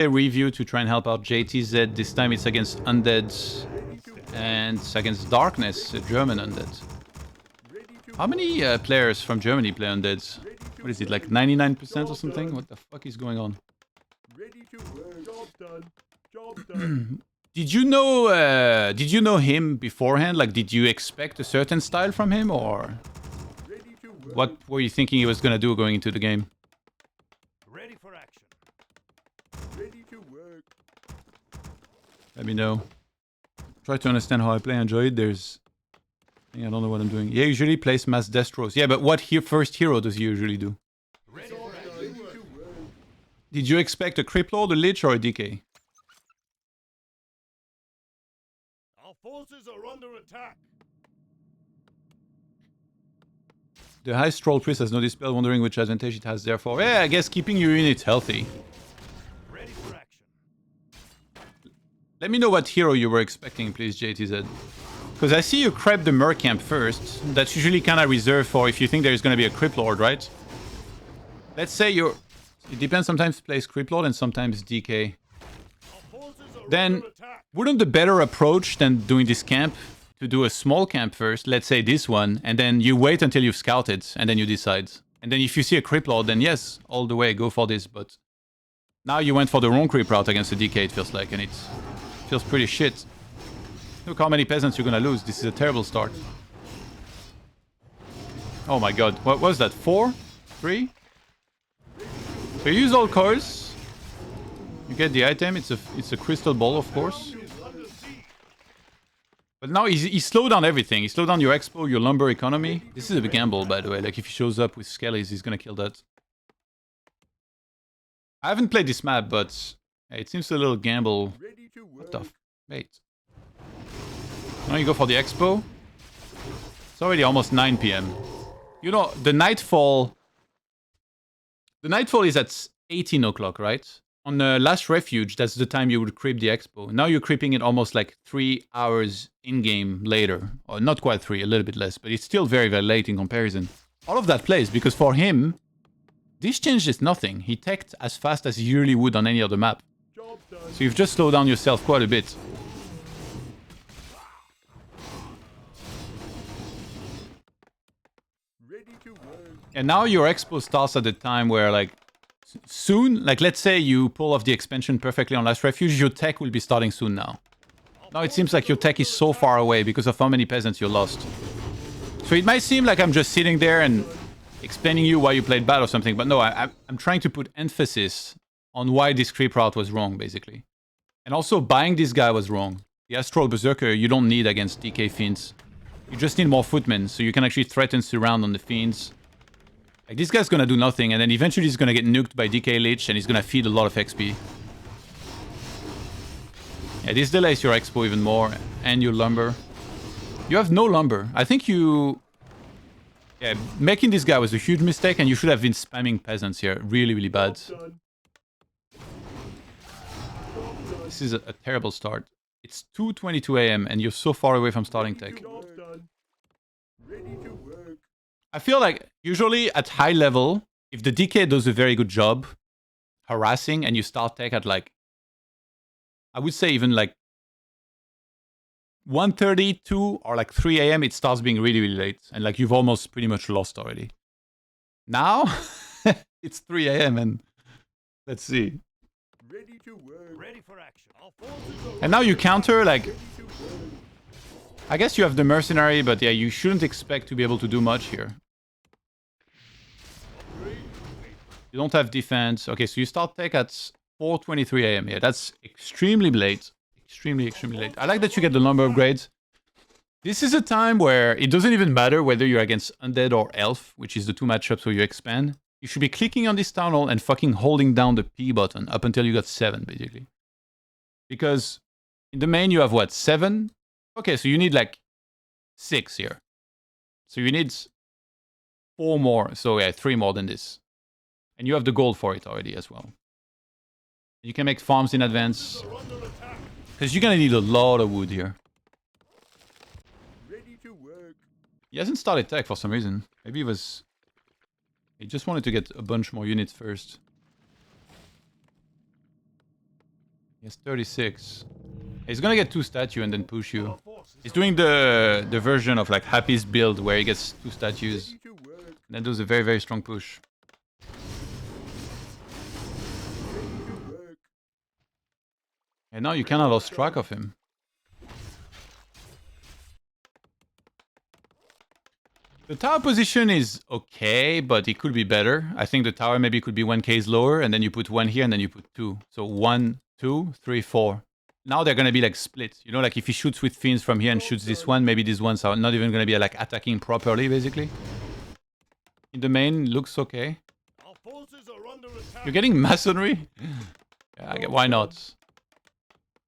a review to try and help out JTZ. This time it's against Undead and it's against Darkness, a German Undead. How many players from Germany play Undead? What is it, like 99% or something? What the fuck is going on? Did you know him beforehand? Like, did you expect a certain style from him, or what were you thinking he was gonna do going into the game? Ready for action. Ready to work. Let me know. Try to understand how I play. Enjoy it. I don't know what I'm doing. Yeah, usually plays mass Destros. Yeah, but what first hero does he usually do? Ready for action. Did you expect a Crypt Lord, a Lich, or a DK? Our forces are under attack. The High Stroll Priest has no dispel, wondering which advantage it has therefore. Yeah, I guess keeping your units healthy. Ready for action. Let me know what hero you were expecting, please, JTZ. Because I see you crept the Merc Camp first. That's usually kind of reserved for if you think there's going to be a Crypt Lord, right? Let's say you're... It depends, sometimes plays Crypt Lord and sometimes DK. Our forces are Then, under attack. wouldn't the better approach than doing this camp to do a small camp first, let's say this one, and then you wait until you've scouted, and then you decide. And then if you see a Crypt Lord, then yes, all the way, go for this, but... Now you went for the wrong creep route against the DK, it feels like, and it feels pretty shit. Look how many peasants you're gonna lose. This is a terrible start. Oh my god. What was that? 4? 3? So you use all cores. You get the item. It's a crystal ball, of course. But now he slowed down everything. He slowed down your expo, your lumber economy. This is a gamble, by the way. Like, if he shows up with skellies, he's gonna kill that. I haven't played this map, but it seems a little gamble. What the wait. Now you go for the expo. It's already almost 9 PM. You know, the nightfall... The nightfall is at 18 o'clock, right? On the last refuge, that's the time you would creep the expo. Now you're creeping it almost like 3 hours in-game later. Or not quite 3, a little bit less. But it's still very, very late in comparison. All of that plays, because for him, this changes nothing. He teched as fast as he usually would on any other map. So you've just slowed down yourself quite a bit. And now your expo starts at the time where, like, soon, like, let's say you pull off the expansion perfectly on Last Refuge, your tech will be starting soon now. Now it seems like your tech is so far away because of how many peasants you lost. So it might seem like I'm just sitting there and explaining you why you played bad or something, but no, I'm trying to put emphasis on why this creep route was wrong, basically. And also, buying this guy was wrong. The Astral Berserker, you don't need against DK Fiends. You just need more footmen, so you can actually threaten surround on the Fiends. Like, this guy's gonna do nothing, and then eventually he's gonna get nuked by DK Lich, and he's gonna feed a lot of XP. Yeah, this delays your expo even more, and your lumber. You have no lumber. I think you... Yeah, making this guy was a huge mistake, and you should have been spamming peasants here. Really, really bad. This is a terrible start. It's 2:22 AM, and you're so far away from starting tech. I feel like, usually at high level, if the DK does a very good job harassing and you start tech at, like, I would say even like 1:30, 2, or like 3 AM, it starts being really, really late. And like you've almost pretty much lost already. Now, it's 3 AM and let's see. Ready to work. Ready for action. Our forces are And now you counter, like... I guess you have the mercenary, but yeah, you shouldn't expect to be able to do much here. You don't have defense. Okay, so you start tech at 4:23 AM. Yeah, that's extremely late. Extremely, extremely late. I like that you get the lumber upgrades. This is a time where it doesn't even matter whether you're against Undead or Elf, which is the 2 matchups where you expand. You should be clicking on this town hall and fucking holding down the P button up until you got 7, basically. Because in the main you have what, 7? Okay, so you need like 6 here. So you need 4 more. So yeah, 3 more than this. And you have the gold for it already as well. You can make farms in advance. Because you're gonna need a lot of wood here. Ready to work. He hasn't started tech for some reason. Maybe he just wanted to get a bunch more units first. He has 36. He's gonna get 2 statue and then push you. Our forces He's are doing the version of like Happy's build where he gets 2 statues Ready to work. and then does a very, very strong push. Ready to work. And now you kinda lost track of him. The tower position is okay, but it could be better. I think the tower maybe could be 1k lower, and then you put 1 here, and then you put 2. So 1, 2, 3, 4. Now they're gonna be like split. You know, like if he shoots with fins from here and shoots this one, maybe these ones are not even gonna be like attacking properly, basically. In the main, looks okay. Our forces are under attack. You're getting masonry? Yeah, why not?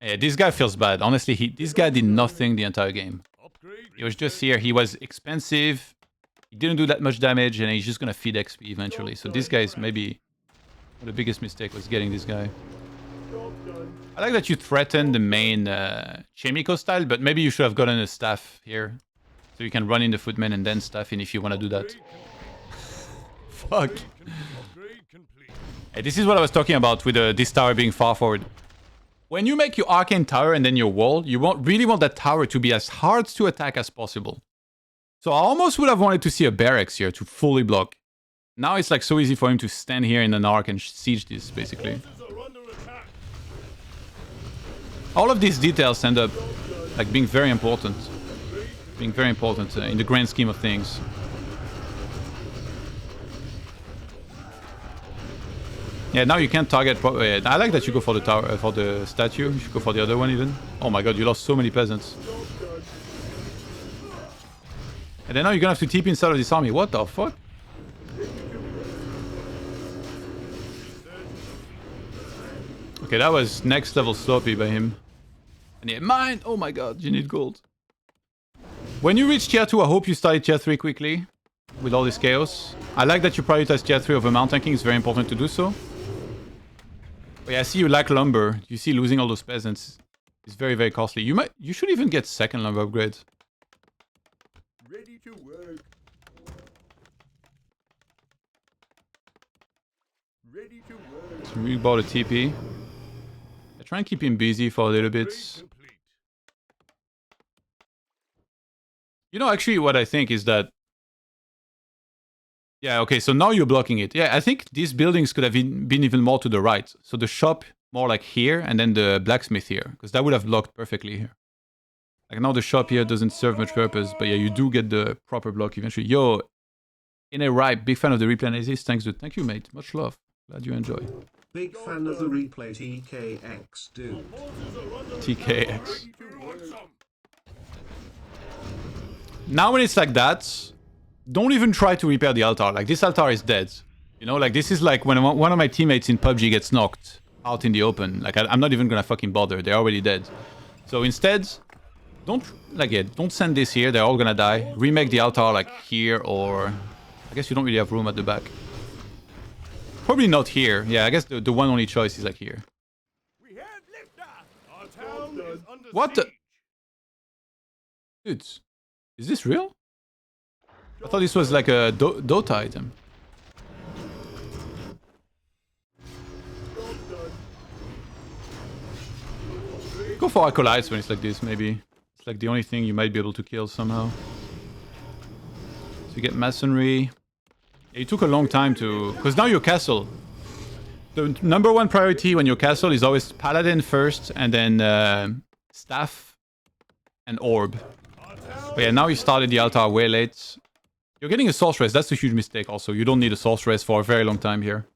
Yeah, this guy feels bad. Honestly, this guy did nothing the entire game. Upgrade. He was just here. He was expensive. He didn't do that much damage, and he's just gonna feed XP eventually. So this guy is maybe the biggest mistake was getting this guy. Job done. I like that you threaten the main Chemico style, but maybe you should have gotten a staff here. So you can run in the footman and then staff in if you want to do that. Fuck. Upgrade complete. Hey, this is what I was talking about with this tower being far forward. When you make your arcane tower and then your wall, you really want that tower to be as hard to attack as possible. So I almost would have wanted to see a barracks here to fully block. Now it's like so easy for him to stand here in an arc and siege this, basically. Forces are under attack. All of these details end up like being very important. Being very important in the grand scheme of things. Yeah, now you can't target. I like that you go for the tower, for the statue. You should go for the other one even. Oh my god, you lost so many peasants. And then now you're gonna have to TP inside of this army. What the fuck? Okay, that was next level sloppy by him. And yeah, mine! Oh my god, you need gold. When you reach tier 2, I hope you started tier 3 quickly. With all this chaos. I like that you prioritize tier 3 over mountain king. It's very important to do so. But yeah, I see you lack lumber. You see losing all those peasants is very, very costly. You should even get second lumber upgrade. Ready to work. Ready to work. So we bought a TP. I try and keep him busy for a little bit. Upgrade complete. You know, actually, what I think is that... Yeah, okay, so now you're blocking it. Yeah, I think these buildings could have been even more to the right. So the shop more like here, and then the blacksmith here. Because that would have blocked perfectly here. Like now the shop here doesn't serve much purpose, but yeah, you do get the proper block eventually. Yo, in a ripe, big fan of the replay analysis. Thanks, dude. Thank you, mate. Much love. Glad you enjoy. Big fan of the replay TKX, dude. Forces are under TKX. attack. We want some. Now when it's like that, don't even try to repair the altar. Like, this altar is dead. You know, like, this is like when one of my teammates in PUBG gets knocked out in the open. Like, I'm not even gonna fucking bother. They're already dead. So instead, don't send this here. They're all gonna die. Remake the altar, like, here or... I guess you don't really have room at the back. Probably not here. Yeah, I guess the one only choice is, like, here. We have liftoff. Our town is under What the- siege. Dude, is this real? I thought this was like a Dota item. Go for acolytes when it's like this, maybe. It's like the only thing you might be able to kill somehow. So you get masonry. It took a long time to... Because now your castle. The number one priority when your castle is always paladin first, and then staff and orb. But yeah, now you started the altar way late. You're getting a sorceress. That's a huge mistake also. You don't need a sorceress for a very long time here.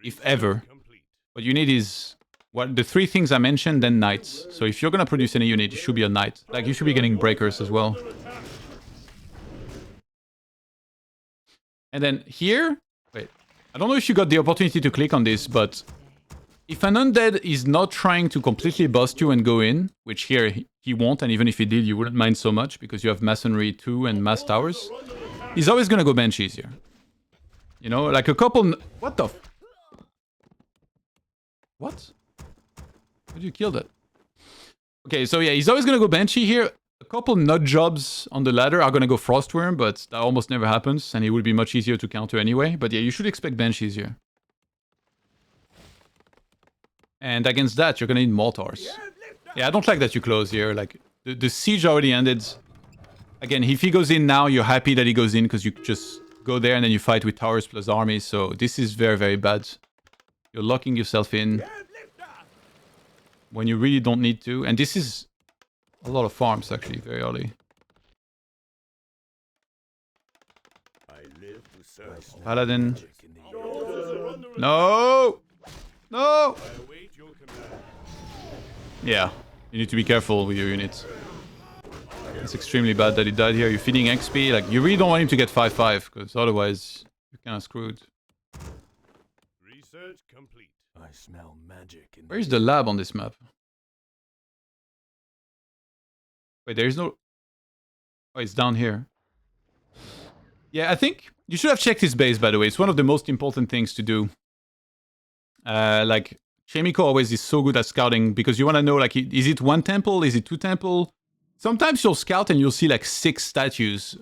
If ever. Complete. What you need is... the 3 things I mentioned, then knights. So if you're gonna produce any unit, it should be a knight. Like, you should be getting breakers as well. And then here... Wait. I don't know if you got the opportunity to click on this, but... If an undead is not trying to completely bust you and go in, which here he won't, and even if he did, you wouldn't mind so much, because you have masonry 2 and mass towers, he's always gonna go banshees here. You know, like a couple... What the... What? How did you kill that? Okay, so yeah, he's always gonna go Banshee here. A couple nut jobs on the ladder are gonna go Frostworm, but that almost never happens, and it would be much easier to counter anyway. But yeah, you should expect Banshees here. And against that, you're gonna need mortars. Yeah, I don't like that you close here. Like, the siege already ended. Again, if he goes in now, you're happy that he goes in because you just go there and then you fight with towers plus armies. So this is very, very bad. You're locking yourself in when you really don't need to. And this is a lot of farms, actually, very early. I live to serve. Paladin. No! No! I await your command. Yeah, you need to be careful with your units. It's extremely bad that he died here. You're feeding XP. Like, you really don't want him to get 5-5, because otherwise you're kind of screwed. Research complete. I smell magic in Where is the lab on this map? Wait, there is no... Oh, it's down here. Yeah, I think you should have checked his base, by the way. It's one of the most important things to do. Like, Chemico always is so good at scouting, because you want to know, like, is it 1 temple? Is it 2 temple? Sometimes you'll scout and you'll see, like, 6 statues.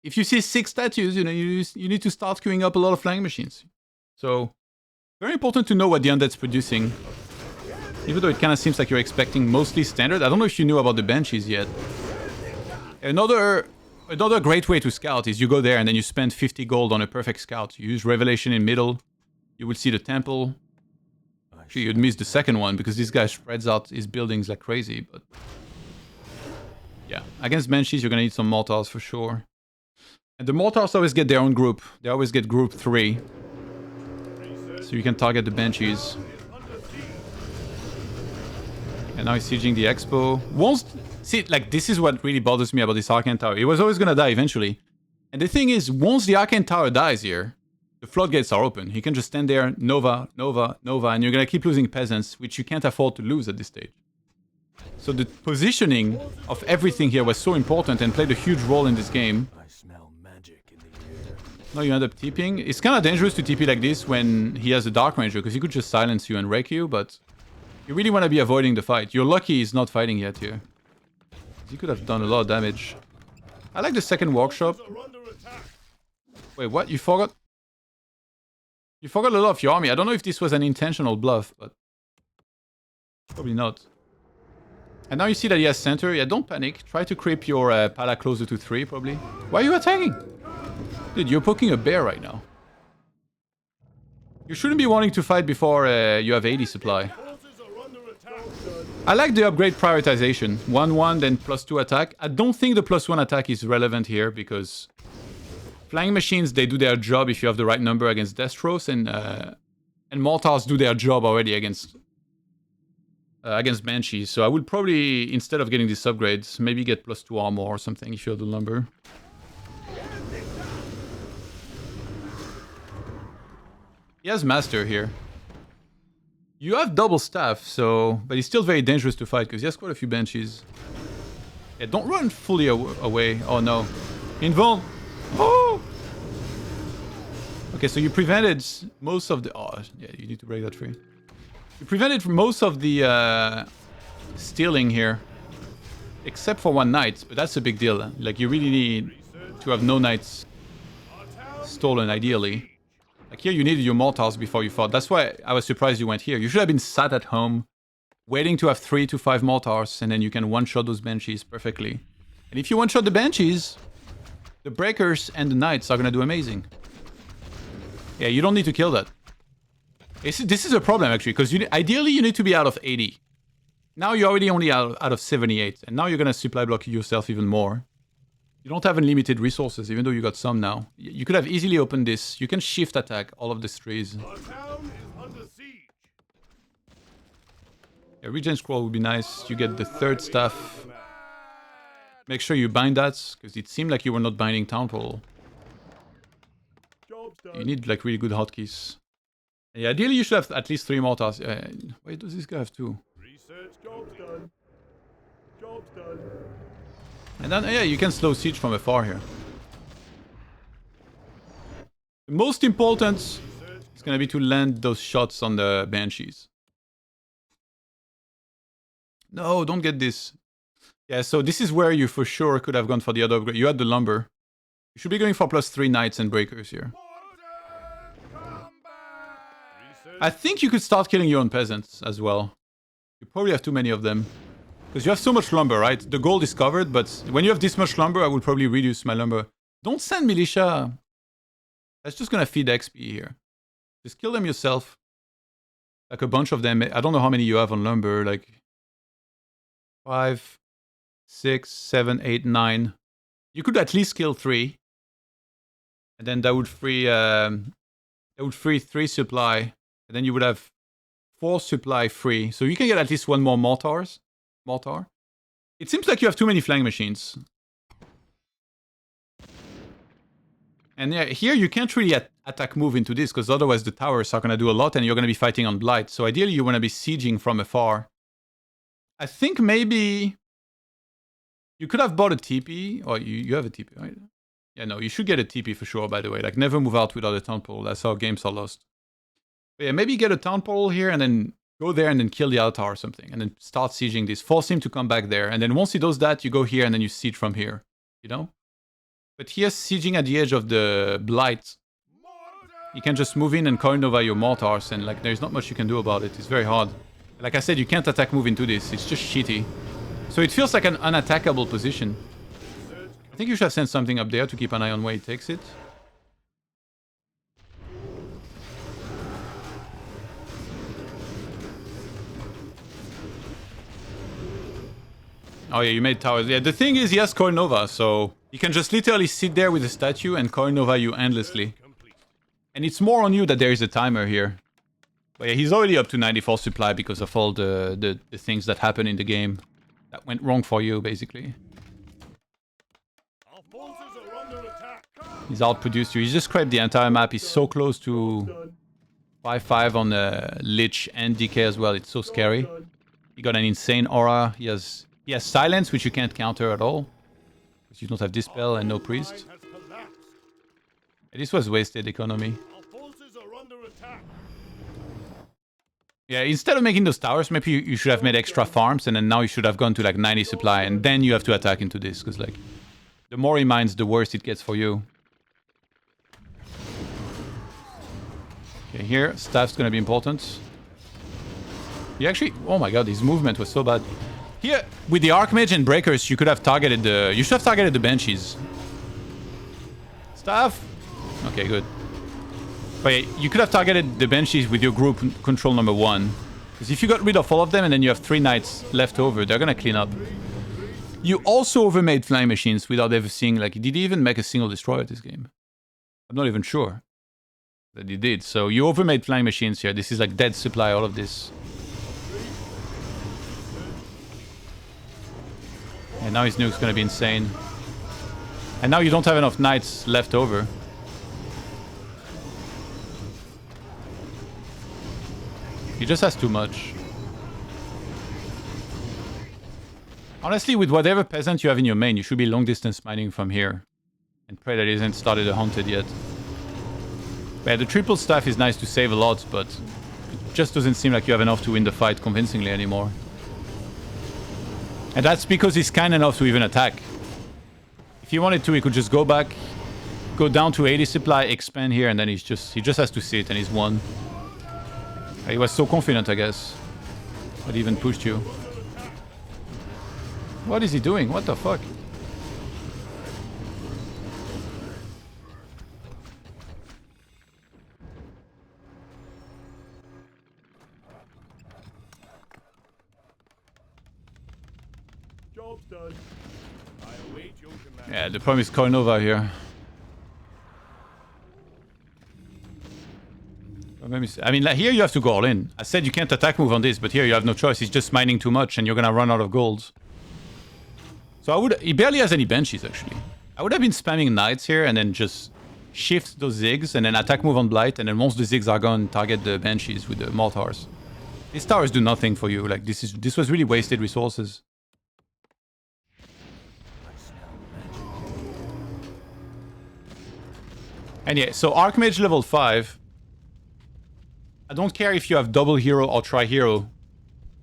If you see 6 statues, you know, you need to start queuing up a lot of flying machines. So, very important to know what the Undead's producing. Even though it kind of seems like you're expecting mostly standard. I don't know if you knew about the Banshees yet. Another great way to scout is you go there and then you spend 50 gold on a perfect scout. You use Revelation in middle. You will see the temple. Actually, you'd miss the second one because this guy spreads out his buildings like crazy. But yeah, against Banshees, you're going to need some mortars for sure. And the mortars always get their own group. They always get group 3. So you can target the Banshees. And now he's sieging the Expo. See, like, this is what really bothers me about this Arcane Tower. It was always gonna die eventually. And the thing is, once the Arcane Tower dies here, the floodgates are open. He can just stand there, Nova, Nova, Nova, and you're gonna keep losing peasants, which you can't afford to lose at this stage. So the positioning of everything here was so important and played a huge role in this game. I smell magic in the air. Now you end up TPing. It's kind of dangerous to TP like this when he has a Dark Ranger, because he could just silence you and wreck you, but you really want to be avoiding the fight. You're lucky he's not fighting yet here. He could have done a lot of damage. I like the second workshop. Wait, what? You forgot? You forgot a lot of your army. I don't know if this was an intentional bluff, but probably not. And now you see that he has center. Yeah, don't panic. Try to creep your Pala closer to 3, probably. Why are you attacking? Dude, you're poking a bear right now. You shouldn't be wanting to fight before you have 80 supply. I like the upgrade prioritization. 1-1, then +2 attack. I don't think the +1 attack is relevant here because flying machines, they do their job if you have the right number against Destros, and mortars do their job already against Banshees. So I would probably, instead of getting these upgrades, maybe get +2 armor or something if you have the number. He has Master here. You have double staff, so... But he's still very dangerous to fight, because he has quite a few Banshees. Yeah, don't run fully away. Oh, no. Invuln! Oh! Okay, so you prevented most of the... Oh, yeah, you need to break that free. You prevented most of the stealing here. Except for 1 knight, but that's a big deal. Like, you really need to have no knights stolen, ideally. Like here, you needed your mortars before you fought. That's why I was surprised you went here. You should have been sat at home, waiting to have 3 to 5 mortars, and then you can one-shot those Banshees perfectly. And if you one-shot the Banshees, the Breakers and the Knights are gonna do amazing. Yeah, you don't need to kill that. This is a problem, actually, because ideally you need to be out of 80. Now you're already only out of 78, and now you're gonna supply block yourself even more. You don't have unlimited resources, even though you got some now. You could have easily opened this. You can shift attack all of these trees. Our town is under siege. Yeah, regen scroll would be nice. You get the 3rd staff. Make sure you bind that, because it seemed like you were not binding town hall. Job's done. You need like really good hotkeys. Yeah, ideally you should have at least 3 mortars. Wait, does this guy have 2? Research Job's complete. done. Job's done. And then, yeah, you can slow siege from afar here. The most important is going to be to land those shots on the Banshees. No, don't get this. Yeah, so this is where you for sure could have gone for the other upgrade. You had the lumber. You should be going for +3 knights and breakers here. I think you could start killing your own peasants as well. You probably have too many of them. Because you have so much lumber, right? The gold is covered, but when you have this much lumber, I will probably reduce my lumber. Don't send militia. That's just gonna feed XP here. Just kill them yourself. Like a bunch of them. I don't know how many you have on lumber. Like 5, 6, 7, 8, 9. You could at least kill 3. And then that would free 3 supply. And then you would have 4 supply free. So you can get at least 1 more mortar. It seems like you have too many flying machines. And yeah, here you can't really attack move into this, because otherwise the towers are going to do a lot and you're going to be fighting on blight. So ideally you want to be sieging from afar. I think maybe you could have bought a TP. Or you have a TP, right? Yeah, no, you should get a TP for sure, by the way. Like, never move out without a town portal. That's how games are lost. But yeah, maybe get a town portal here and then go there and then kill the altar or something. And then start sieging this. Force him to come back there. And then once he does that, you go here and then you siege from here. You know? But here, sieging at the edge of the blight, you can just move in and coin over your mortars, and like there's not much you can do about it. It's very hard. Like I said, you can't attack move into this. It's just shitty. So it feels like an unattackable position. I think you should have sent something up there to keep an eye on where he takes it. Oh yeah, you made towers. Yeah, the thing is he has coin nova, so you can just literally sit there with a statue and coin nova you endlessly. And it's more on you that there is a timer here. But yeah, he's already up to 94 supply because of all the things that happen in the game that went wrong for you, basically. Our forces are under attack. He's outproduced you. He's just scraped the entire map. He's so close to 5-5 on the Lich and DK as well. It's so scary. He got an insane aura. He has silence, which you can't counter at all. Because you don't have Dispel and no priest. Has collapsed. Yeah, this was wasted economy. Our forces are under attack. Yeah, instead of making those towers, maybe you should have made extra farms, and then now you should have gone to like 90 supply, and then you have to attack into this, because like, the more he mines, the worse it gets for you. Okay, here, staff's gonna be important. He actually, oh my god, his movement was so bad. Here, with the Archmage and Breakers, you could have targeted the, you should have targeted the Banshees. Staff! Okay, good. But yeah, you could have targeted the Banshees with your group control number 1. Because if you got rid of all of them and then you have 3 knights left over, they're gonna clean up. You also overmade flying machines without ever seeing, like, did he even make a single destroyer this game? I'm not even sure that he did. So you overmade flying machines here. This is like dead supply, all of this. And now his nuke's gonna be insane. And now you don't have enough knights left over. He just has too much. Honestly, with whatever peasant you have in your main, you should be long distance mining from here. And pray that he hasn't started a haunted yet. But yeah, the triple staff is nice to save a lot, but it just doesn't seem like you have enough to win the fight convincingly anymore. And that's because he's kind enough to even attack. If he wanted to, he could just go back, go down to 80 supply, expand here, and then he just has to sit and he's won. He was so confident, I guess. But he even pushed you. What is he doing? What the fuck? Job's done. I await your command. Yeah, the problem is Koinova here. Let me see. I mean, like, here you have to go all in. I said you can't attack move on this, but here you have no choice. He's just mining too much and you're gonna run out of gold. So he barely has any Banshees, actually. I would have been spamming Knights here and then just shift those Zigs and then attack move on Blight, and then once the Zigs are gone, target the Banshees with the Mortars. These towers do nothing for you. Like, this was really wasted resources. And yeah, so Archmage level 5. I don't care if you have double hero or tri-hero.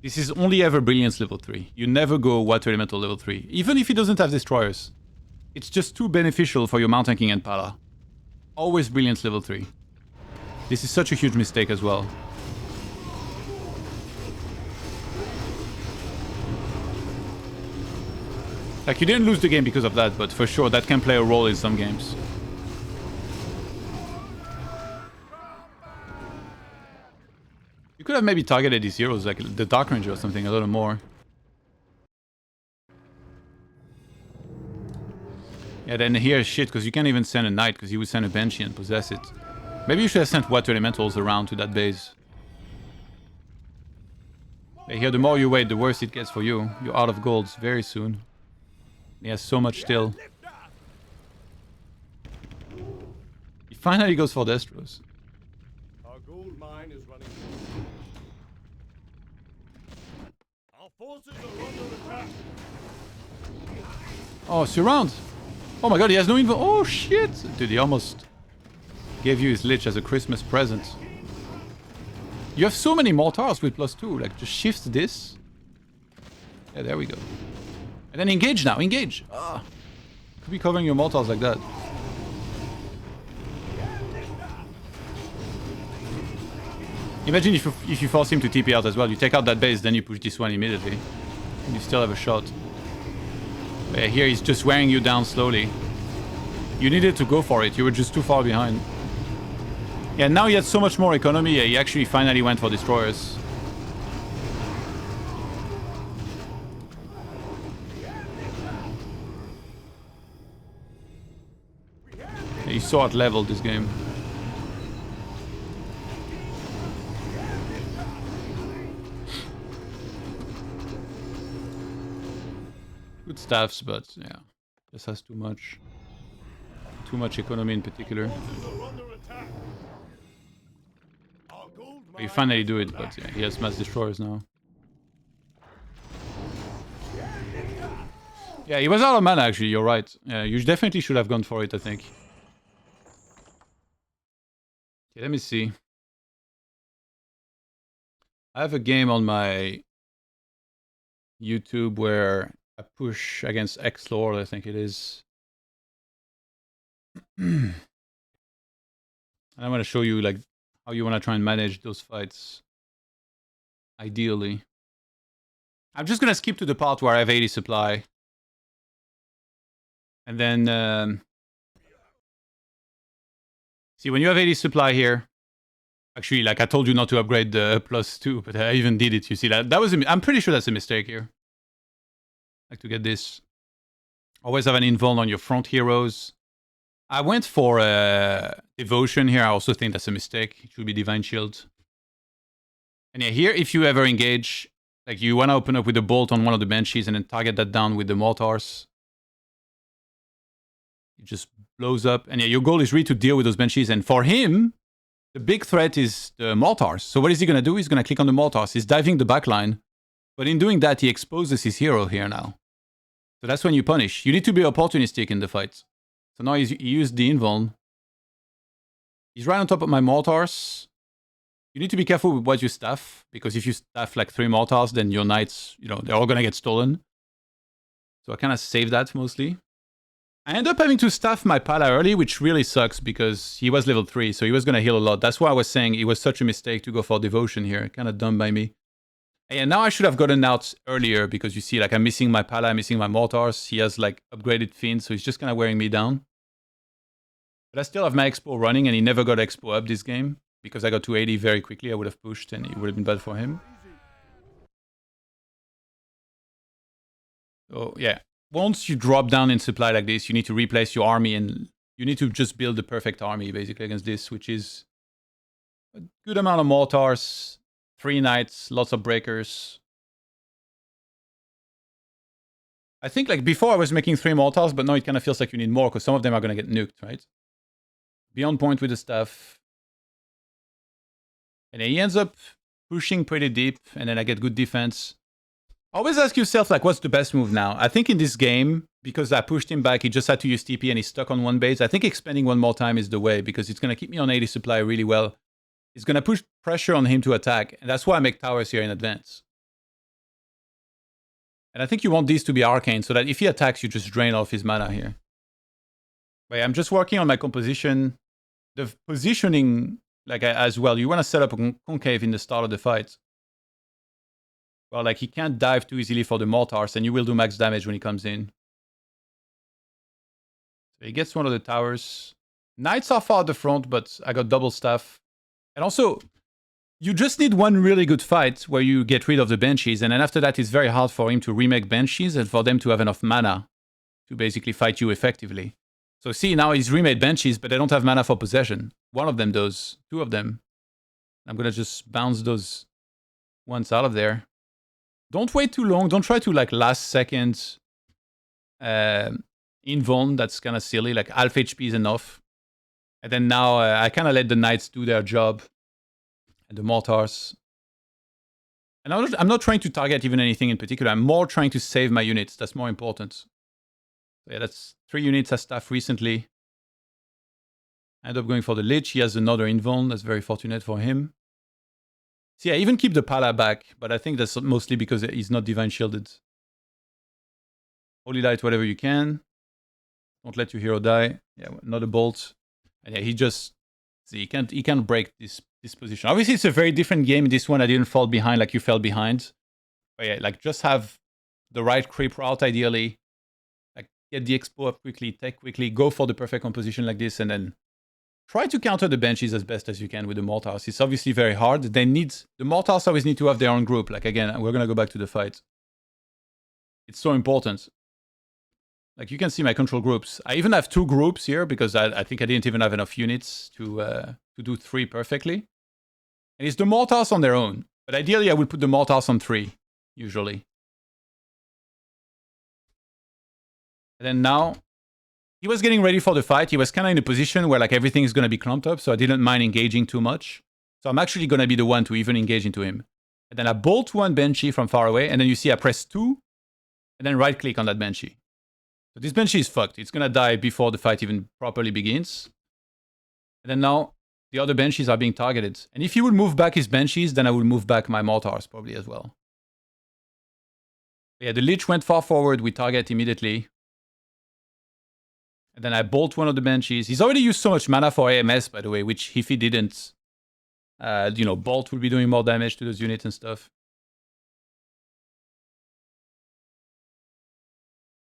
This is only ever Brilliance level 3. You never go Water Elemental level 3. Even if he doesn't have Destroyers. It's just too beneficial for your Mountain King and Pala. Always Brilliance level 3. This is such a huge mistake as well. Like, you didn't lose the game because of that, but for sure that can play a role in some games. You could have maybe targeted these heroes, like the Dark Ranger or something, a little more. Yeah, then here, shit, because you can't even send a Knight, because you would send a Banshee and possess it. Maybe you should have sent Water Elementals around to that base. Yeah, here, the more you wait, the worse it gets for you. You're out of golds very soon. He has so much still. He finally goes for Destros. Our gold mine is running. Our forces are under attack. Oh, surround! Oh my god, he has no info. Oh shit! Dude, he almost gave you his Lich as a Christmas present. You have so many mortars with +2. Like, just shift this. Yeah, there we go. And then engage now, engage! Ah. Could be covering your mortars like that. Imagine if you force him to TP out as well. You take out that base, then you push this one immediately. And you still have a shot. But yeah, here he's just wearing you down slowly. You needed to go for it. You were just too far behind. Yeah, now he had so much more economy. Yeah, he actually finally went for destroyers. Yeah, he's so out-leveled this game. Good staffs, but yeah, this has too much. Too much economy in particular. Forces are under attack. Our gold mine You finally do it, but yeah, he has mass destroyers now. Yeah, he was out of mana actually, you're right. Yeah, you definitely should have gone for it, I think. Okay, let me see. I have a game on my YouTube where I push against X-Lord, I think it is. And I'm going to show you like how you want to try and manage those fights. Ideally. I'm just going to skip to the part where I have 80 supply. And then... see, when you have 80 supply here... Actually, like I told you not to upgrade the +2, but I even did it. You see that? That was I'm pretty sure that's a mistake here. Like to get this. Always have an invuln on your front heroes. I went for Devotion here. I also think that's a mistake. It should be Divine Shield. And yeah, here, if you ever engage, like you want to open up with a bolt on one of the Banshees and then target that down with the Mortars. It just blows up. And yeah, your goal is really to deal with those Banshees. And for him, the big threat is the Mortars. So what is he going to do? He's going to click on the Mortars. He's diving the backline. But in doing that, he exposes his hero here now. So that's when you punish. You need to be opportunistic in the fight. So now he used the invuln. He's right on top of my Mortars. You need to be careful with what you staff. Because if you staff like 3 Mortars, then your Knights, you know, they're all going to get stolen. So I kind of save that mostly. I end up having to staff my Pala early, which really sucks because he was level 3, so he was going to heal a lot. That's why I was saying it was such a mistake to go for Devotion here. Kind of dumb by me. And now I should have gotten out earlier because you see, like, I'm missing my Pala, I'm missing my Mortars. He has, like, upgraded Fiends, so he's just kind of wearing me down. But I still have my Expo running, and he never got Expo up this game. Because I got to 80 very quickly, I would have pushed, and it would have been bad for him. So, yeah. Once you drop down in supply like this, you need to replace your army and you need to just build the perfect army basically against this, which is a good amount of mortars, 3 knights, lots of breakers. I think like before I was making 3 mortars, but now it kind of feels like you need more because some of them are going to get nuked, right? Be on point with the stuff. And then he ends up pushing pretty deep and then I get good defense. Always ask yourself, like, what's the best move now? I think in this game, because I pushed him back, he just had to use TP and he's stuck on one base. I think expanding one more time is the way, because it's going to keep me on 80 supply really well. It's going to push pressure on him to attack, and that's why I make towers here in advance. And I think you want these to be arcane, so that if he attacks, you just drain off his mana here. But yeah, I'm just working on my composition. The positioning, like, as well. You want to set up a concave in the start of the fight. Well, like, he can't dive too easily for the mortars, and you will do max damage when he comes in. He gets one of the towers. Knights are far at the front, but I got double staff. And also, you just need one really good fight where you get rid of the Banshees, and then after that, it's very hard for him to remake Banshees and for them to have enough mana to basically fight you effectively. So see, now he's remade Banshees, but they don't have mana for possession. One of them does. Two of them. I'm gonna just bounce those ones out of there. Don't wait too long. Don't try to like last second invuln. That's kind of silly. Like half HP is enough. And then now I kind of let the Knights do their job. And the Mortars. And I'm not trying to target even anything in particular. I'm more trying to save my units. That's more important. So yeah, that's 3 units I staffed recently. I end up going for the Lich. He has another invuln. That's very fortunate for him. See, I even keep the Pala back, but I think that's mostly because he's not Divine Shielded. Holy Light whatever you can. Don't let your hero die. Yeah, another bolt. And yeah, he just... See, he can't break this position. Obviously, it's a very different game. This one, I didn't fall behind like you fell behind. But yeah, like just have the right creep route, ideally. Like get the expo up quickly, tech quickly, go for the perfect composition like this, and then try to counter the Banshees as best as you can with the Mortars. It's obviously very hard. The Mortars always need to have their own group. Like again, we're gonna go back to the fight. It's so important. Like you can see my control groups. I even have 2 groups here because I think I didn't even have enough units to do 3 perfectly. And it's the Mortars on their own. But ideally I would put the Mortars on 3, usually. And then now, he was getting ready for the fight. He was kind of in a position where like everything is going to be clumped up, so I didn't mind engaging too much. So I'm actually going to be the one to even engage into him. And then I bolt 1 Banshee from far away, and then you see I press 2, and then right click on that Banshee. So this Banshee is fucked. It's going to die before the fight even properly begins. And then now, the other Banshees are being targeted. And if he would move back his Banshees, then I would move back my Mortars probably as well. But yeah, the Lich went far forward. We target immediately. And then I bolt one of the Banshees. He's already used so much mana for AMS, by the way, which if he didn't, bolt would be doing more damage to those units and stuff.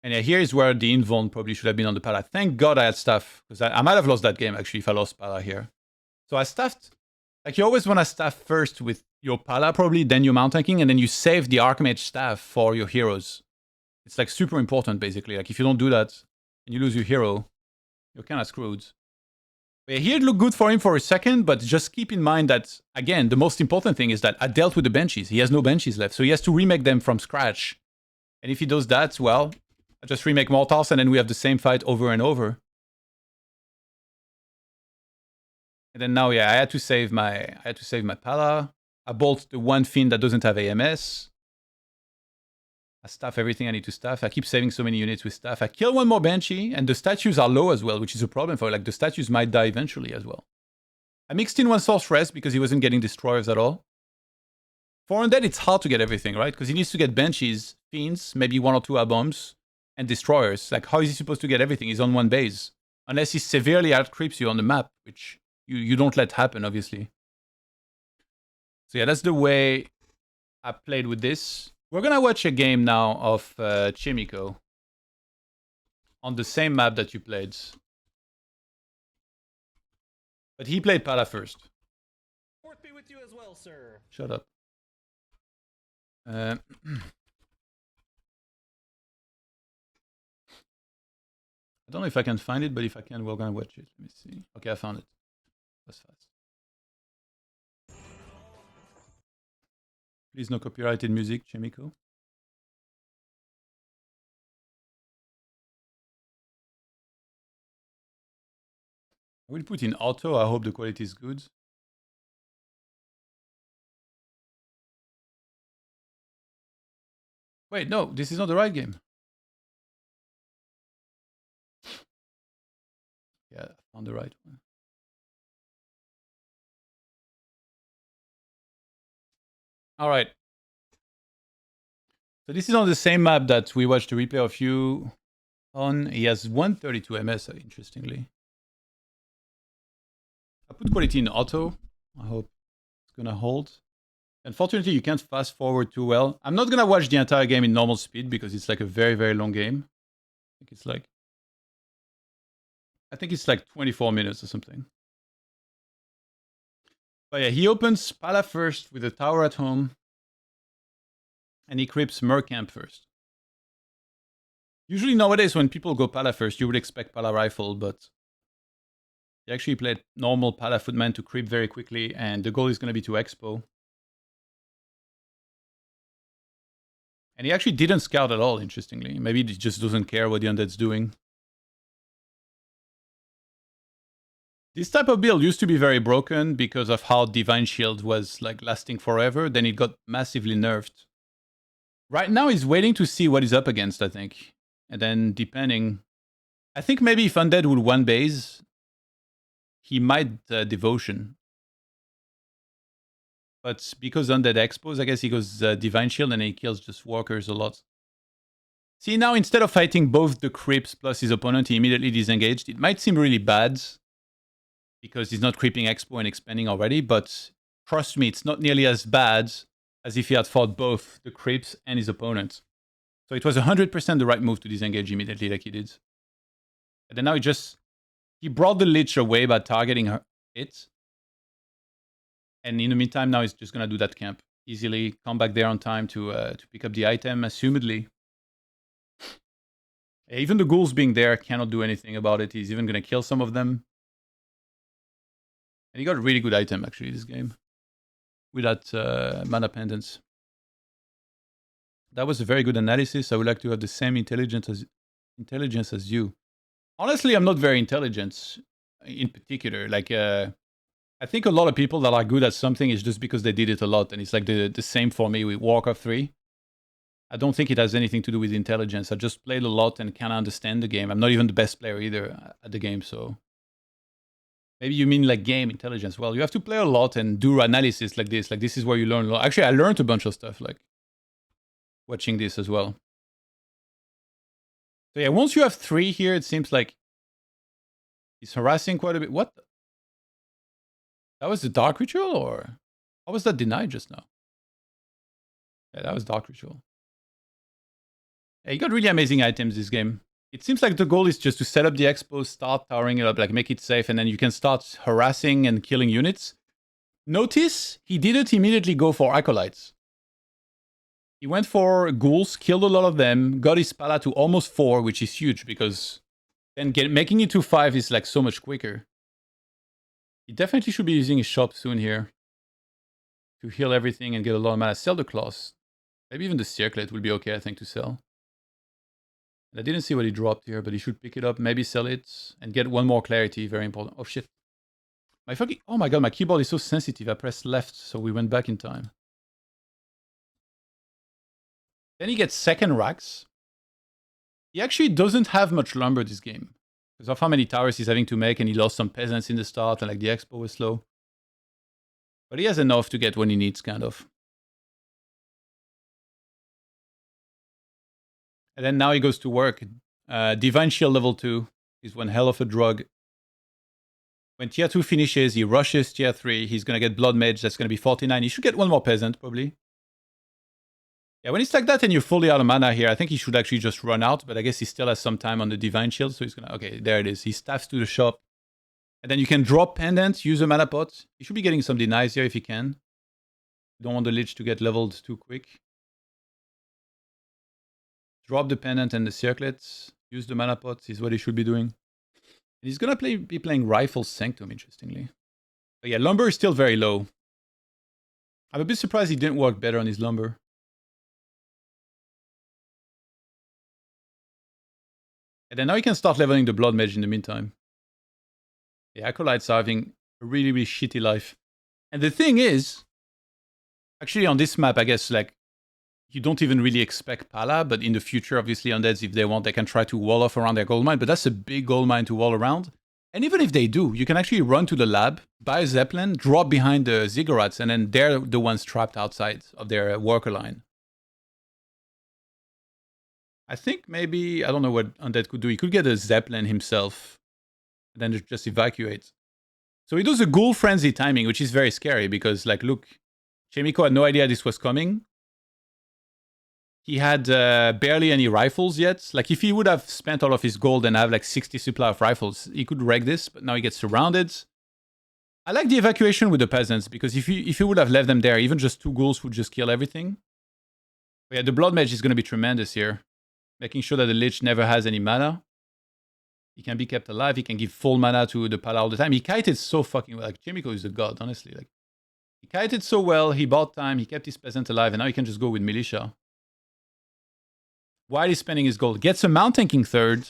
And yeah, here is where the invuln probably should have been on the Pala. Thank God I had staff, because I might have lost that game, actually, if I lost Pala here. So I staffed... Like, you always want to staff first with your Pala, probably, then your Mount Tanking, and then you save the Archmage staff for your heroes. It's, like, super important, basically. Like, if you don't do that, and you lose your hero, you're kind of screwed. But yeah, here it looked good for him for a second, but just keep in mind that, again, the most important thing is that I dealt with the Banshees. He has no Banshees left, so he has to remake them from scratch. And if he does that, well... I just remake Mortars and then we have the same fight over and over. And then now, yeah, I had to save my Pala. I bolt the 1 Fiend that doesn't have AMS. I staff everything I need to staff. I keep saving so many units with staff. I kill 1 more Banshee, and the statues are low as well, which is a problem for like the statues might die eventually as well. I mixed in 1 Sorceress because he wasn't getting destroyers at all. For Undead, it's hard to get everything, right? Because he needs to get Banshees, Fiends, maybe 1 or 2 bombs. And destroyers. Like, how is he supposed to get everything? He's on 1 base. Unless he severely out-creeps you on the map, which you don't let happen, obviously. So yeah, that's the way I played with this. We're gonna watch a game now of Chimiko. On the same map that you played. But he played Pala first. Fourth be with you as well, sir. Shut up. I don't know if I can find it, but if I can, we're gonna watch it. Let me see. Okay, I found it. That's fast. Please no copyrighted music, Chemico. I will put in auto. I hope the quality is good. Wait, no, this is not the right game. Yeah, I found the right one. All right. So this is on the same map that we watched the replay of you on. He has 132 MS, interestingly. I put quality in auto. I hope it's gonna hold. Unfortunately, you can't fast forward too well. I'm not gonna watch the entire game in normal speed because it's like a very, very long game. I think it's like I think it's like 24 minutes or something. But yeah, he opens Pala first with a tower at home. And he creeps Mercamp first. Usually nowadays when people go Pala first, you would expect Pala Rifle, but he actually played normal Pala Footman to creep very quickly, and the goal is going to be to Expo. And he actually didn't scout at all, interestingly. Maybe he just doesn't care what the Undead's doing. This type of build used to be very broken because of how Divine Shield was like lasting forever. Then it got massively nerfed. Right now he's waiting to see what he's up against, I think. And then depending... I think maybe if Undead would one base, he might Devotion. But because Undead Expos, I guess he goes Divine Shield and he kills just walkers a lot. See, now instead of fighting both the creeps plus his opponent, he immediately disengaged. It might seem really bad because he's not creeping Expo and expanding already, but trust me, it's not nearly as bad as if he had fought both the creeps and his opponent. So it was 100% the right move to disengage immediately like he did. And then now he brought the Lich away by targeting it. And in the meantime, now he's just going to do that camp. Easily come back there on time to pick up the item, assumedly. Even the ghouls being there cannot do anything about it. He's even going to kill some of them. And he got a really good item, actually, this game. With that mana pendants. That was a very good analysis. I would like to have the same intelligence as you. Honestly, I'm not very intelligent in particular. Like, I think a lot of people that are good at something is just because they did it a lot. And it's like the same for me with Warcraft 3. I don't think it has anything to do with intelligence. I just played a lot and kind of understand the game. I'm not even the best player either at the game, so... Maybe you mean like game intelligence. Well, you have to play a lot and do analysis like this. Like, this is where you learn a lot. Actually, I learned a bunch of stuff, like, watching this as well. So yeah, once you have 3 here, it seems like he's harassing quite a bit. What? That was the Dark Ritual, or... How was that denied just now? Yeah, that was Dark Ritual. Yeah, you got really amazing items this game. It seems like the goal is just to set up the expo, start towering it up, like make it safe, and then you can start harassing and killing units. Notice he didn't immediately go for acolytes. He went for ghouls, killed a lot of them, got his pala to almost 4, which is huge because then making it to 5 is like so much quicker. He definitely should be using his shop soon here to heal everything and get a lot of mana. Sell the claws. Maybe even the circlet will be okay, I think, to sell. I didn't see what he dropped here, but he should pick it up, maybe sell it, and get 1 more clarity, very important. Oh shit. Oh my god, my keyboard is so sensitive. I pressed left, so we went back in time. Then he gets second racks. He actually doesn't have much lumber this game, because of how many towers he's having to make, and he lost some peasants in the start, and like the expo was slow. But he has enough to get when he needs, kind of. And then now he goes to work. Divine Shield level 2 is one hell of a drug. When tier 2 finishes, he rushes tier 3. He's going to get Blood Mage. That's going to be 49. He should get 1 more Peasant, probably. Yeah, when it's like that and you're fully out of mana here, I think he should actually just run out. But I guess he still has some time on the Divine Shield. So he's going to... Okay, there it is. He staffs to the shop. And then you can drop Pendant, use a mana pot. He should be getting some denies here if he can. You don't want the Lich to get leveled too quick. Drop the Pendant and the Circlets. Use the mana pot is what he should be doing. And he's going to be playing Rifle Sanctum, interestingly. But yeah, Lumber is still very low. I'm a bit surprised he didn't work better on his Lumber. And then now he can start leveling the Blood Mage in the meantime. The Acolytes are having a really, really shitty life. And the thing is, actually on this map, I guess, like, you don't even really expect Pala, but in the future, obviously, Undeads, if they want, they can try to wall off around their gold mine, but that's a big gold mine to wall around. And even if they do, you can actually run to the lab, buy a Zeppelin, drop behind the Ziggurats, and then they're the ones trapped outside of their worker line. I think maybe, I don't know what Undead could do. He could get a Zeppelin himself, and then just evacuate. So he does a Ghoul Frenzy timing, which is very scary, because, like, look, Chemico had no idea this was coming. he had barely any rifles yet. Like, if he would have spent all of his gold and have like 60 supply of rifles, he could wreck this, but now he gets surrounded. I like the evacuation with the peasants, because if you would have left them there, even just 2 ghouls would just kill everything. But yeah, the Blood Mage is going to be tremendous here. Making sure that the Lich never has any mana. He can be kept alive. He can give full mana to the Pala all the time. He kited so fucking well. Like, Chimico is a god, honestly. Like, he kited so well. He bought time. He kept his peasant alive. And now he can just go with Militia. While he's spending his gold. Gets a Mount Tanking third.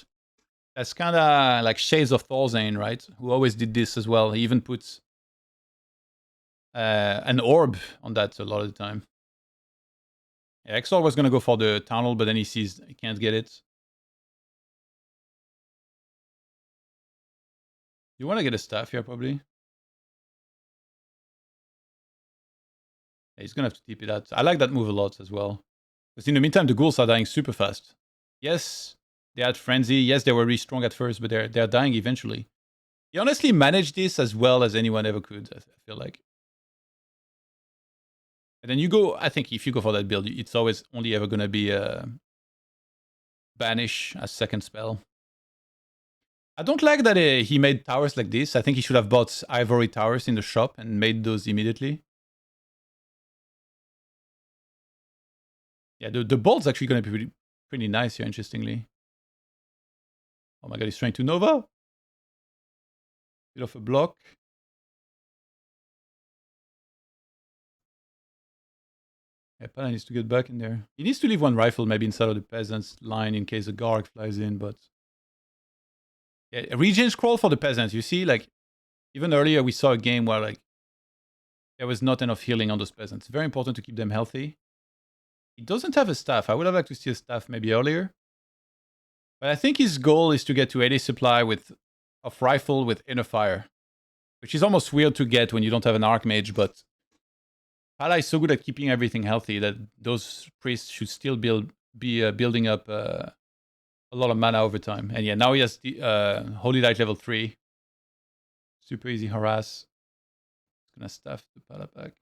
That's kind of like Shades of Thorzane, right? Who always did this as well. He even puts an orb on that a lot of the time. Yeah, Exor was going to go for the Town Hall, but then he sees he can't get it. You want to get a staff here, probably. Yeah, he's going to have to TP that. I like that move a lot as well. Because in the meantime, the ghouls are dying super fast. Yes, they had Frenzy. Yes, they were really strong at first, but they're dying eventually. He honestly managed this as well as anyone ever could, I feel like. And then you go, I think if you go for that build, it's always only ever going to be Banish as second spell. I don't like that he made towers like this. I think he should have bought ivory towers in the shop and made those immediately. Yeah, the bolt's actually going to be pretty nice here, interestingly. Oh my god, he's trying to Nova. Bit of a block. Yeah, Pala needs to get back in there. He needs to leave one rifle maybe inside of the peasants line in case a Garg flies in, but... Yeah, a regen scroll for the peasants. You see, like, even earlier we saw a game where, like, there was not enough healing on those peasants. Very important to keep them healthy. He doesn't have a staff. I would have liked to see a staff maybe earlier. But I think his goal is to get to 80 supply of rifle with inner fire. Which is almost weird to get when you don't have an Archmage, but... Pala is so good at keeping everything healthy that those priests should still be building up a lot of mana over time. And yeah, now he has the Holy Light level 3. Super easy harass. It's gonna stuff the Pala back.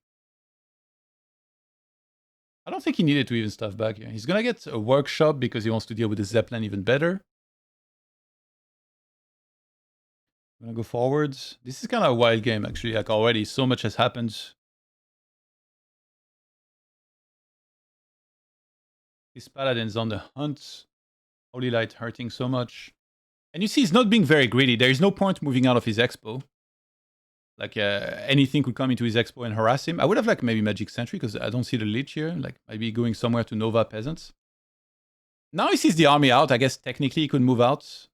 I don't think he needed to even stuff back here. He's gonna get a workshop because he wants to deal with the Zeppelin even better. I'm gonna go forwards. This is kind of a wild game actually. Like already, so much has happened. His Paladin's on the hunt. Holy Light hurting so much. And you see he's not being very greedy. There is no point moving out of his expo. Like anything could come into his expo and harass him. I would have like maybe Magic Sentry because I don't see the Lich here. Like maybe going somewhere to Nova Peasants. Now he sees the army out. I guess technically he could move out.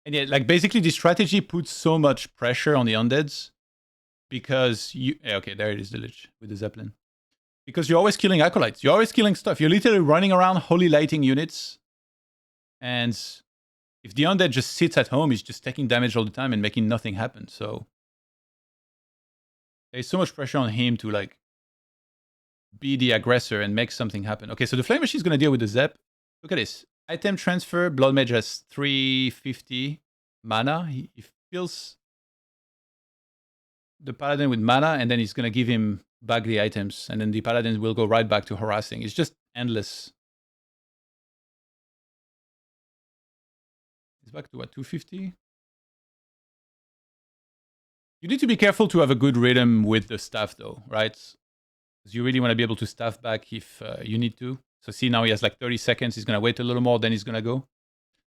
And yeah, like basically the strategy puts so much pressure on the Undeads. Because you... Yeah, okay, there it is, the Lich with the Zeppelin. Because you're always killing Acolytes. You're always killing stuff. You're literally running around Holy Lighting units. And if the Undead just sits at home, he's just taking damage all the time and making nothing happen. So there's so much pressure on him to like be the aggressor and make something happen. Okay, so the Flame Machine is going to deal with the Zep. Look at this. Item transfer. Blood Mage has 350 mana. He fills the Paladin with mana and then he's going to give him back the items, and then the Paladins will go right back to harassing. It's just endless. It's back to what, 250? You need to be careful to have a good rhythm with the staff though, right? Because you really want to be able to staff back if you need to. So see, now he has like 30 seconds. He's going to wait a little more, then he's going to go.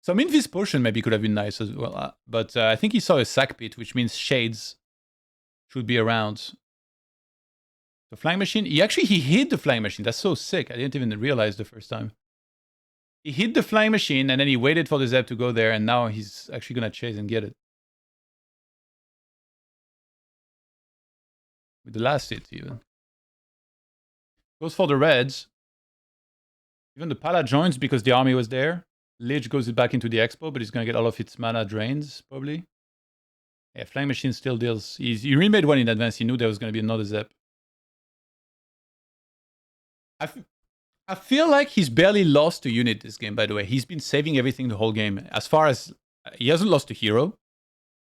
Some Invis Potion maybe could have been nice as well. But I think he saw a Sack Pit, which means Shades should be around. The Flying Machine, he hit the Flying Machine. That's so sick. I didn't even realize the first time. He hit the Flying Machine and then he waited for the Zeb to go there and now he's actually going to chase and get it. With the last hit even. Goes for the Reds. Even the Pala joins because the army was there. Lich goes back into the Expo, but he's going to get all of its mana drains, probably. Yeah, Flying Machine still deals. He remade one in advance. He knew there was going to be another Zep. I feel like he's barely lost a unit this game, by the way. He's been saving everything the whole game. As far as... he hasn't lost a hero.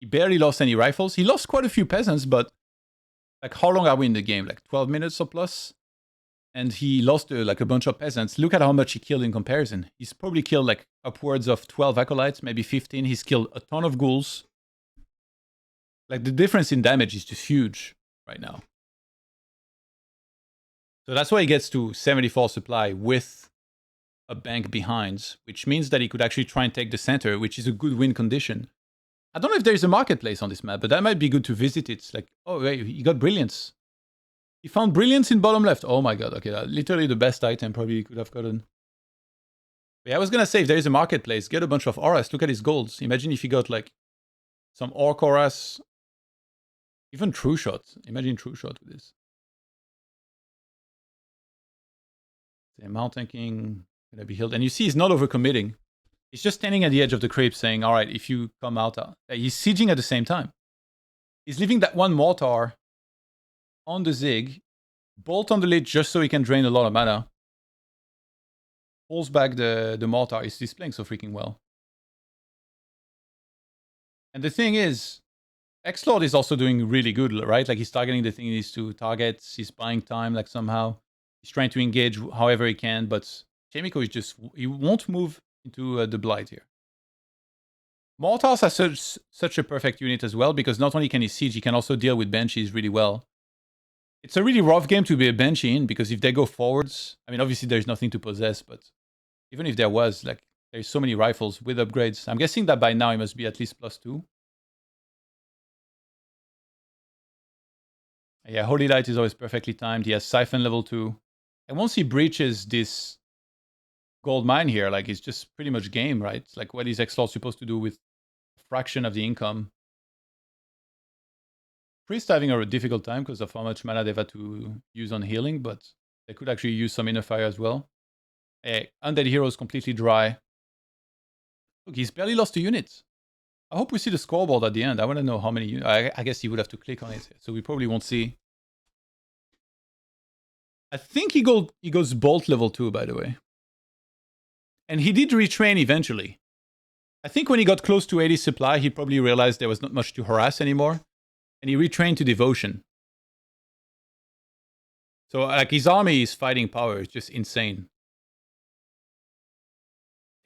He barely lost any rifles. He lost quite a few peasants, but... Like, how long are we in the game? Like 12 minutes or plus? and he lost like a bunch of peasants. Look at how much he killed in comparison. He's probably killed like upwards of 12 acolytes, maybe 15. He's killed a ton of ghouls. Like the difference in damage is just huge right now. So that's why he gets to 74 supply with a bank behind, which means that he could actually try and take the center, which is a good win condition. I don't know if there's a marketplace on this map, but that might be good to visit. It's like, oh, wait, he got brilliance. He found brilliance in bottom left. Oh my god, okay, literally the best item probably he could have gotten. But yeah, I was gonna say, if there is a marketplace, get a bunch of auras. Look at his golds. Imagine if he got like some orc auras, even true shot. Imagine true shot with this. The Mountain King gonna be healed, and you see he's not overcommitting. He's just standing at the edge of the crypt saying, all right, if you come out, he's sieging at the same time. He's leaving that one mortar on the Zig, bolt on the lid just so he can drain a lot of mana. Pulls back the mortar. He's playing so freaking well. And the thing is, X-Lord is also doing really good, right? Like he's targeting the thing he needs to target. He's buying time, like somehow. He's trying to engage however he can, but Chemico is just, he won't move into the Blight here. Mortars are such a perfect unit as well, because not only can he siege, he can also deal with Banshees really well. It's a really rough game to be a Banshee in, because if they go forwards, I mean, obviously there's nothing to possess, but even if there was, like, there's so many rifles with upgrades. I'm guessing that by now he must be at least +2. Yeah, Holy Light is always perfectly timed. He has Siphon level 2. And once he breaches this gold mine here, like, it's just pretty much game, right? Like, what is X-Lord supposed to do with a fraction of the income? Priest having a difficult time because of how much mana they've had to use on healing, but they could actually use some Inner Fire as well. Undead Hero is completely dry. Look, he's barely lost a unit. I hope we see the scoreboard at the end. I want to know how many units. I guess he would have to click on it, so we probably won't see. I think he goes Bolt level 2, by the way. And he did retrain eventually. I think when he got close to 80 supply, he probably realized there was not much to harass anymore. And he retrained to Devotion. So, like, his army is fighting power. It's just insane.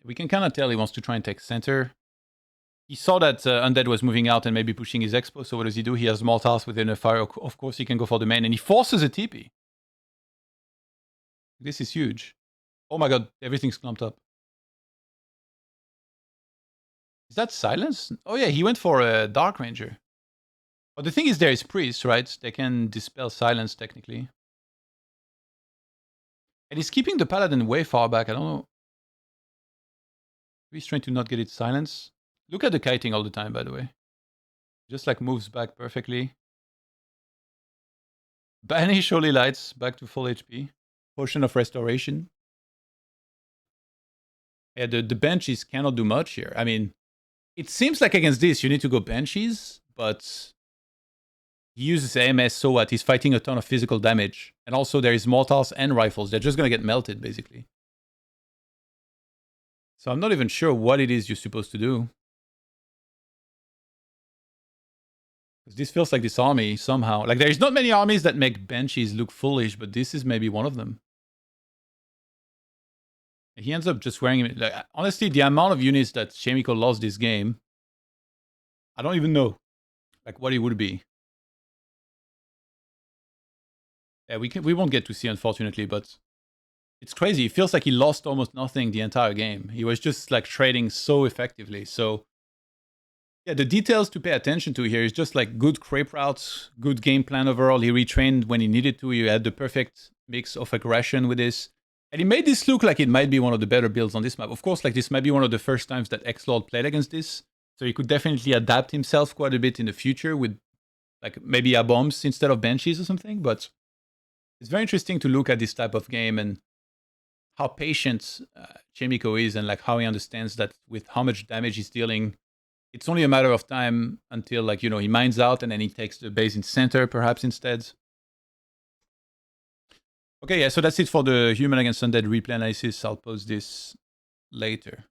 We can kind of tell he wants to try and take center. He saw that Undead was moving out and maybe pushing his expo. So what does he do? He has Mortars within a fire. Of course, he can go for the main. And he forces a TP. This is huge. Oh my god, everything's clumped up. Is that Silence? Oh yeah, he went for a Dark Ranger. But the thing is, there is Priest, right? They can dispel Silence, technically. And he's keeping the Paladin way far back. I don't know. He's trying to not get it Silence. Look at the kiting all the time, by the way. Just like moves back perfectly. Banish Holy Lights, back to full HP. Potion of Restoration. Yeah, the Banshees cannot do much here. I mean, it seems like against this, you need to go Banshees, but he uses AMS, so what? He's fighting a ton of physical damage. And also there is Mortars and Rifles. They're just going to get melted, basically. So I'm not even sure what it is you're supposed to do. Because this feels like this army, somehow. Like, there's not many armies that make Banshees look foolish, but this is maybe one of them. He ends up just wearing him. Like, honestly, the amount of units that Chemico lost this game, I don't even know, like, what it would be. Yeah, we won't get to see, unfortunately, but it's crazy. It feels like he lost almost nothing the entire game. He was just like trading so effectively. So yeah, the details to pay attention to here is just like good creep routes, good game plan overall. He retrained when he needed to. He had the perfect mix of aggression with this. And he made this look like it might be one of the better builds on this map. Of course, like, this might be one of the first times that X-Lord played against this. So he could definitely adapt himself quite a bit in the future with, like, maybe a bombs instead of Banshees or something. But it's very interesting to look at this type of game and how patient Chemico is, and like how he understands that with how much damage he's dealing, it's only a matter of time until, like, you know, he mines out and then he takes the base in center perhaps instead. Okay, yeah, so that's it for the Human against Undead replay analysis. I'll post this later.